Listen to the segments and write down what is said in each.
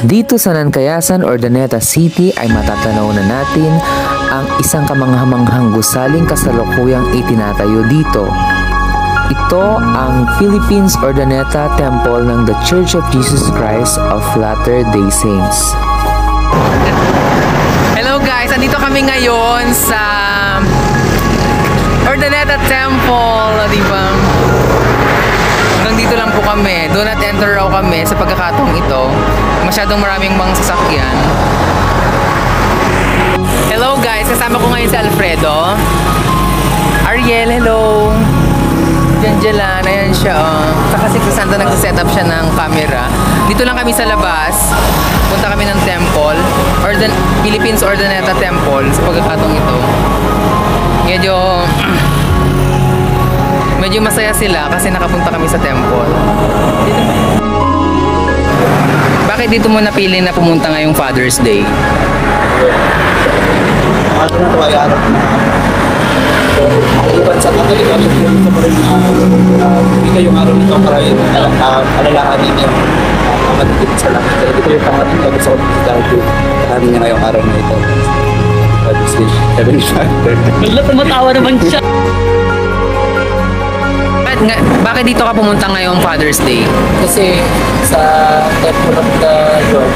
Dito sa Nancayasan, Urdaneta City ay matatanaw na natin ang isang kamanghamanghang gusaling kasalukuyang itinatayo dito. Ito ang Philippines Urdaneta Temple ng The Church of Jesus Christ of Latter-day Saints. Hello guys, andito kami ngayon sa Urdaneta Temple, di ba? Hanggang dito lang po kami. Do not enter raw kami sa pagkakataong ito. Masyadong maraming mga sasakyan. Hello guys, kasama ko ngayon si Alfredo. Ariel, hello. Diyan lang, ayan siya. Saka si Crisanta nagsiset up siya ng camera. Dito lang kami sa labas. Punta kami ng temple. Philippines Urdaneta Temple sa pagkakataong ito. Medyo masaya sila kasi nakapunta kami sa temple. Bakit dito mo napili na pumunta ngayong Father's Day? Iban sa Katoliko, ito pa rin hindi kayong araw nito para alalahanin yung kamatid sa langit. Ito yung kamatid ko sa kapitid alalahanin niya ngayong araw na ito. Father's Day, Heavenly Father. Tumatawa naman siya. Bakit dito ka pumunta ngayong Father's Day? Kasi sa Temple of the Lord,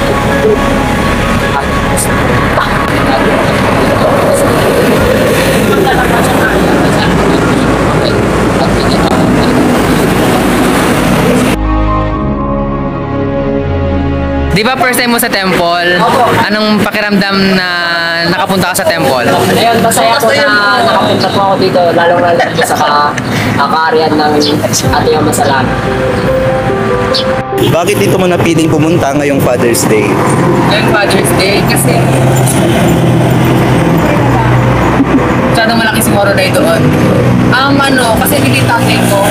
Di ba first time mo sa temple? Anong pakiramdam na nakapunta ka sa temple? Ayun, masaya ko na nakapunta po ako dito, lalong-lalo sa kaarian ng ating Ama sa Langit. Bakit dito mo napiling pumunta ngayong Father's Day? Ngayong Father's Day kasi masyadong malaki siguro na doon. Kasi hindi tatay ko.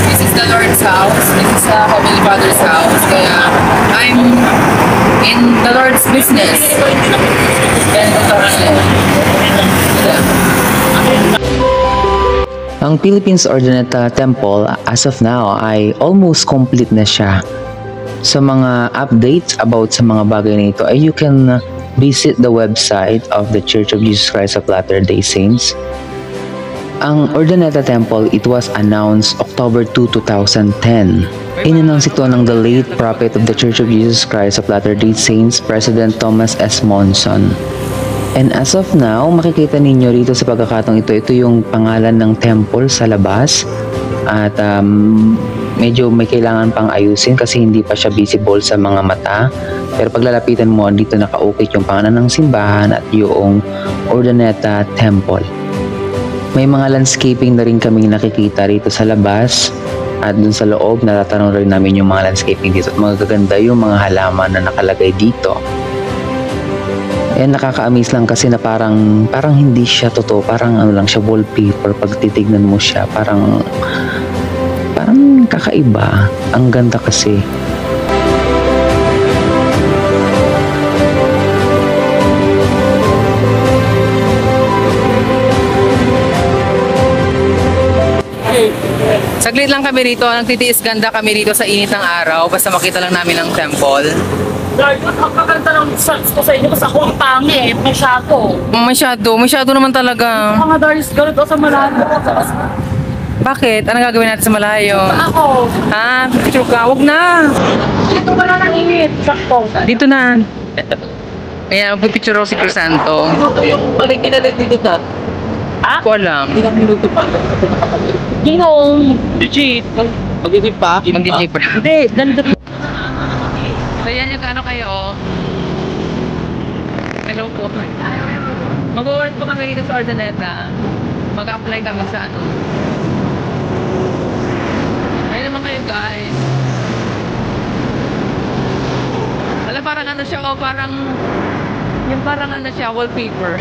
This is the Lord's house. This is the Heavenly Father's house. Kaya I'm in the Lord's business. Kaya ito ang Philippines Urdaneta Temple as of now ay almost complete na siya. Sa mga updates about sa mga bagay na ito ay you can visit the website of the Church of Jesus Christ of Latter-day Saints. Ang Urdaneta Temple, it was announced October 2, 2010. In-announce ito ng the late prophet of the Church of Jesus Christ of Latter-day Saints, President Thomas S. Monson. And as of now, makikita ninyo rito sa pagkakataong ito yung pangalan ng temple sa labas. At medyo may kailangan pang ayusin kasi hindi pa siya visible sa mga mata. Pero paglalapitan mo, dito naka-ukit yung pangalan ng simbahan at yung Urdaneta Temple. May mga landscaping na rin kaming nakikita rito sa labas at dun sa loob natatanong rin namin yung mga landscaping dito at magaganda yung mga halaman na nakalagay dito. And nakaka-amaze lang kasi na parang hindi siya totoo, parang lang siya wallpaper. Pag titignan mo siya, parang kakaiba. Ang ganda kasi. Saglit lang kami rito, nagtitiis ganda kami rito sa init ng araw basta makita lang namin ang temple. Lord, ang kakanta ng shots ko sa inyo kasi ako ang pangit, Masyado naman talaga. Mga Darius, ganito sa malayo. Bakit? Anong gagawin natin sa malayo? Ako. Ha? Picture ka? Huwag na. Dito ba na nangingit? Sakto. Dito na. Ayan, magpipicture ako si Crisanto. Yung paligid na dito na. Ah? Ko alam. Ilang minuto pa. Ginong. Legit. Mag-isip pa? Mag-DJ pa. Hindi, dandot. So yan yung ano kayo. Hello po. Mag-work po kami dito sa Urdaneta. Mag-apply kami sa ano. Ayun naman kayo guys. Wala parang ano siya o parang yung parang ano siya wallpaper.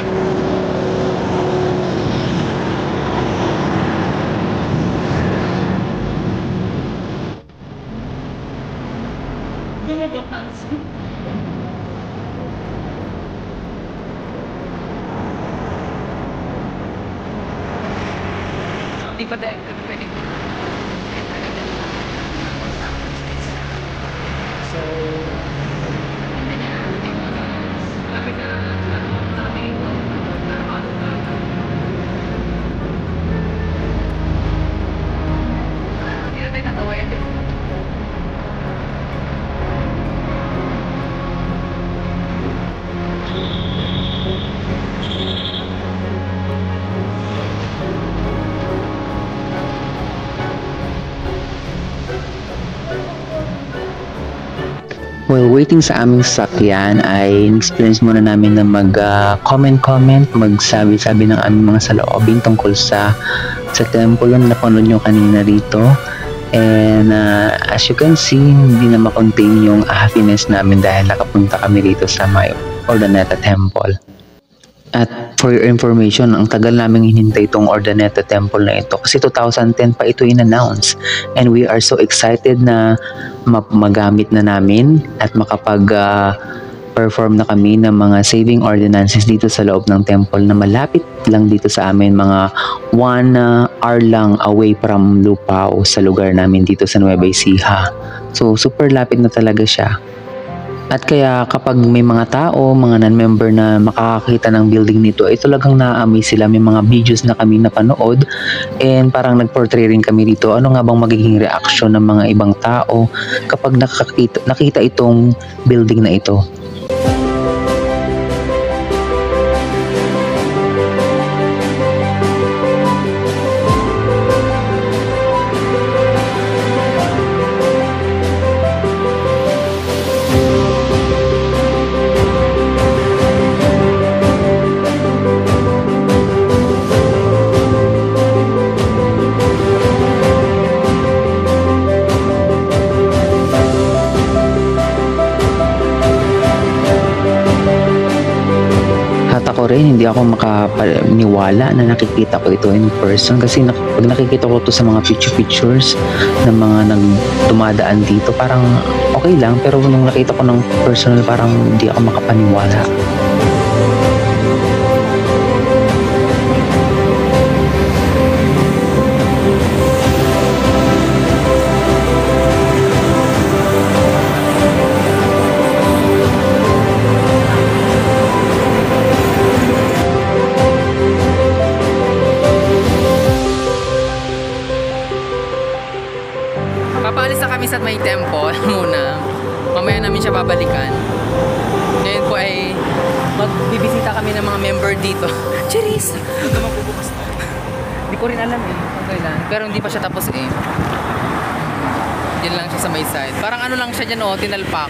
Di pa dahil pwede. So while waiting sa aming sasakyan ay experience muna namin na mag-comment, magsabi-sabi ng aming mga saloobin tungkol sa temple na napanood nyo kanina dito. And as you can see, hindi na makontain yung happiness namin dahil nakapunta kami dito sa may Urdaneta Temple. At for your information, ang tagal naming hinintay itong Urdaneta Temple na ito kasi 2010 pa ito in-announce, and we are so excited na magamit na namin at makapag-perform na kami ng mga saving ordinances dito sa loob ng temple na malapit lang dito sa amin, mga 1 hour lang away from Lupao sa lugar namin dito sa Nueva Ecija. So super lapit na talaga siya. At kaya kapag may mga tao, mga non-member na makakakita ng building nito, ay talagang na-amaze sila. May mga videos na kami napanood and parang nag-portray rin kami dito. Ano nga bang magiging reaction ng mga ibang tao kapag nakita itong building na ito? Ako rin, hindi ako makapaniwala na nakikita ko ito in person kasi pag nakikita ko to sa mga pictures ng mga dumadaan dito, parang okay lang, pero nung nakita ko ng personal, parang hindi ako makapaniwala. Papaalis na kami sa may temple muna. Mamaya namin siya babalikan. Ngayon po ay magbibisita kami ng mga member dito. Cheers! Hanggang magbubukas na. Hindi ko rin alam kung kailan. Pero hindi pa siya tapos Yan lang siya sa may side. Parang ano lang siya dyan tinalpak.